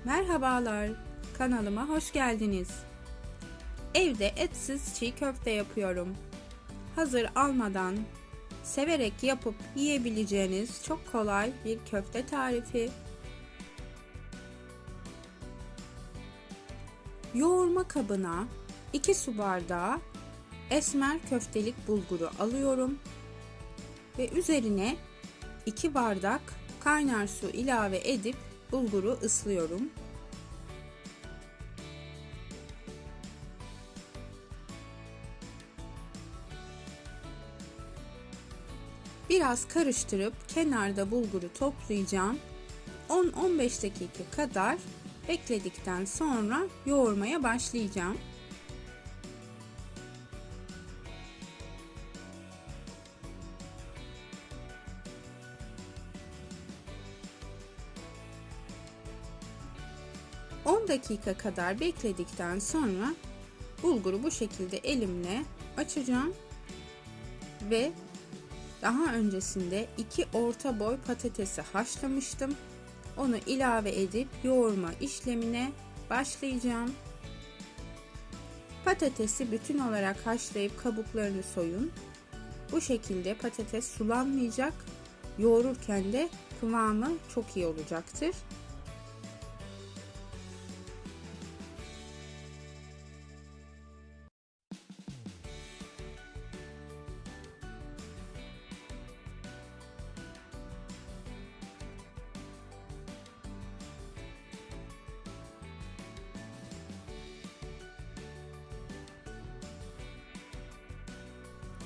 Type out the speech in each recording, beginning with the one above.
Merhabalar, kanalıma hoş geldiniz. Evde etsiz çiğ köfte yapıyorum. Hazır almadan, severek yapıp yiyebileceğiniz çok kolay bir köfte tarifi. Yoğurma kabına 2 su bardağı esmer köftelik bulguru alıyorum ve üzerine 2 bardak kaynar su ilave edip bulguru ıslıyorum. Biraz karıştırıp kenarda bulguru toplayacağım. 10-15 dakika kadar bekledikten sonra yoğurmaya başlayacağım. ...10 dakika kadar bekledikten sonra bulguru bu şekilde elimle açacağım ve daha öncesinde 2 orta boy patatesi haşlamıştım. Onu ilave edip yoğurma işlemine başlayacağım. Patatesi bütün olarak haşlayıp kabuklarını soyun. Bu şekilde patates sulanmayacak. Yoğururken de kıvamı çok iyi olacaktır.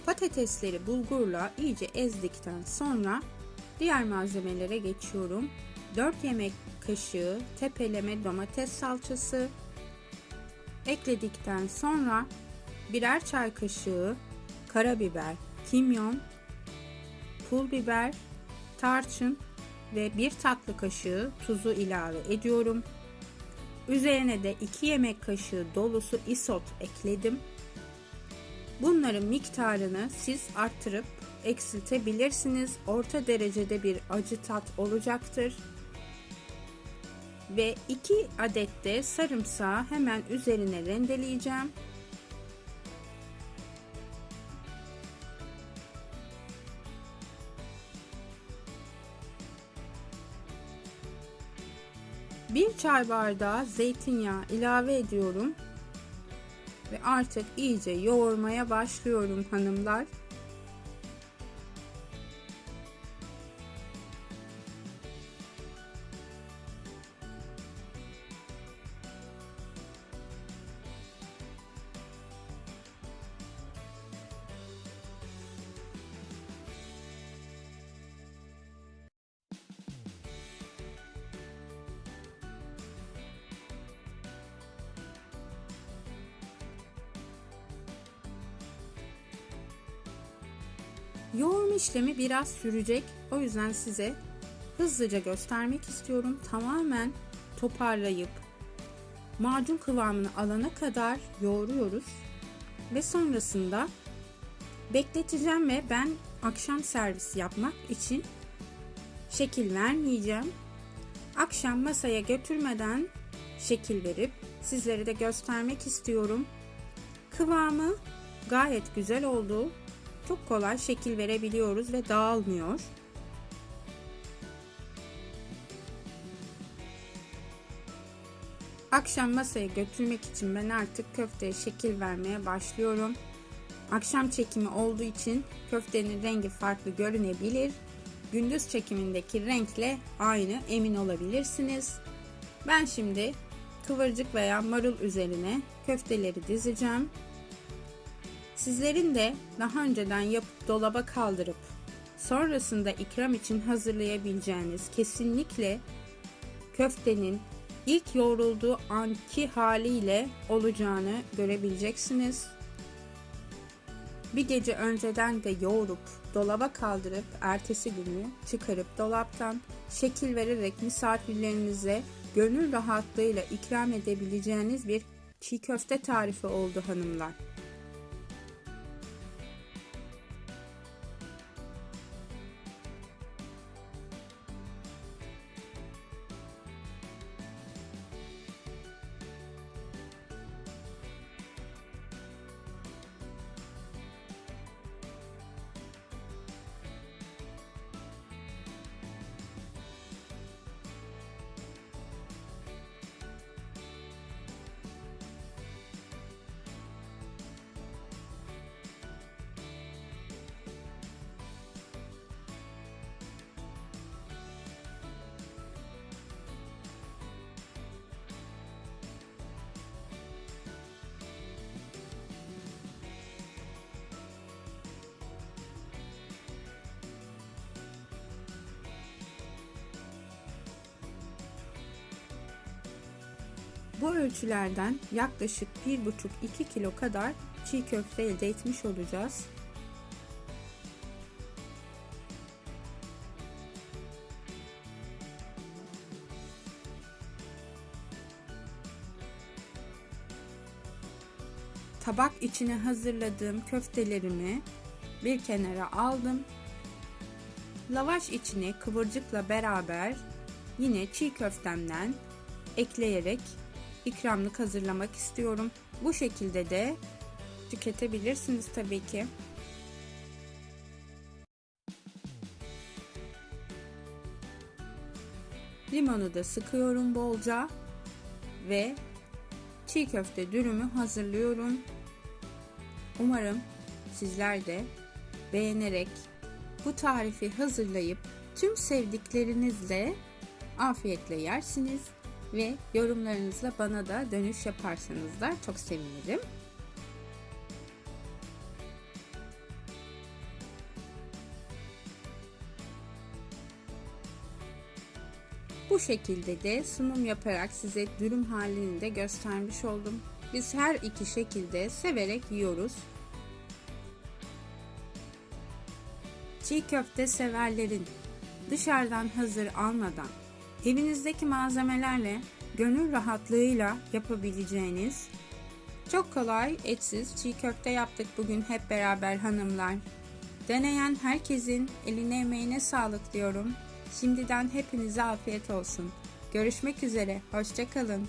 Patatesleri bulgurla iyice ezdikten sonra diğer malzemelere geçiyorum. 4 yemek kaşığı tepeleme domates salçası ekledikten sonra birer çay kaşığı karabiber, kimyon, pul biber, tarçın ve 1 tatlı kaşığı tuzu ilave ediyorum. Üzerine de 2 yemek kaşığı dolusu isot ekledim. Bunların miktarını siz arttırıp eksiltebilirsiniz. Orta derecede bir acı tat olacaktır. Ve 2 adet de sarımsağı hemen üzerine rendeleyeceğim. Bir çay bardağı zeytinyağı ilave ediyorum. Ve artık iyice yoğurmaya başlıyorum hanımlar. Yoğurma işlemi biraz sürecek. O yüzden size hızlıca göstermek istiyorum. Tamamen toparlayıp macun kıvamını alana kadar yoğuruyoruz. Ve sonrasında bekleteceğim ve ben akşam servisi yapmak için şekil vermeyeceğim. Akşam masaya götürmeden şekil verip sizlere de göstermek istiyorum. Kıvamı gayet güzel oldu. Çok kolay şekil verebiliyoruz ve dağılmıyor. Akşam masaya götürmek için ben artık köfteye şekil vermeye başlıyorum. Akşam çekimi olduğu için köftenin rengi farklı görünebilir. Gündüz çekimindeki renkle aynı emin olabilirsiniz. Ben şimdi kıvırcık veya marul üzerine köfteleri dizeceğim. Sizlerin de daha önceden yapıp dolaba kaldırıp sonrasında ikram için hazırlayabileceğiniz kesinlikle köftenin ilk yoğrulduğu anki haliyle olacağını görebileceksiniz. Bir gece önceden de yoğurup dolaba kaldırıp ertesi günü çıkarıp dolaptan şekil vererek misafirlerinize gönül rahatlığıyla ikram edebileceğiniz bir çiğ köfte tarifi oldu hanımlar. Bu ölçülerden yaklaşık 1,5-2 kilo kadar çiğ köfte elde etmiş olacağız. Tabak içine hazırladığım köftelerimi bir kenara aldım. Lavaş içine kıvırcıkla beraber yine çiğ köftemden ekleyerek ikramlık hazırlamak istiyorum. Bu şekilde de tüketebilirsiniz tabii ki. Limonu da sıkıyorum bolca ve çiğ köfte dürümü hazırlıyorum. Umarım sizler de beğenerek bu tarifi hazırlayıp tüm sevdiklerinizle afiyetle yersiniz ve yorumlarınızla bana da dönüş yaparsanız da çok sevinirim. Bu şekilde de sunum yaparak size dürüm halini de göstermiş oldum. Biz her iki şekilde severek yiyoruz. Çiğ köfte severlerin dışarıdan hazır almadan evinizdeki malzemelerle gönül rahatlığıyla yapabileceğiniz çok kolay etsiz çiğ köfte yaptık bugün hep beraber hanımlar. Deneyen herkesin eline emeğine sağlık diyorum. Şimdiden hepinize afiyet olsun. Görüşmek üzere, hoşça kalın.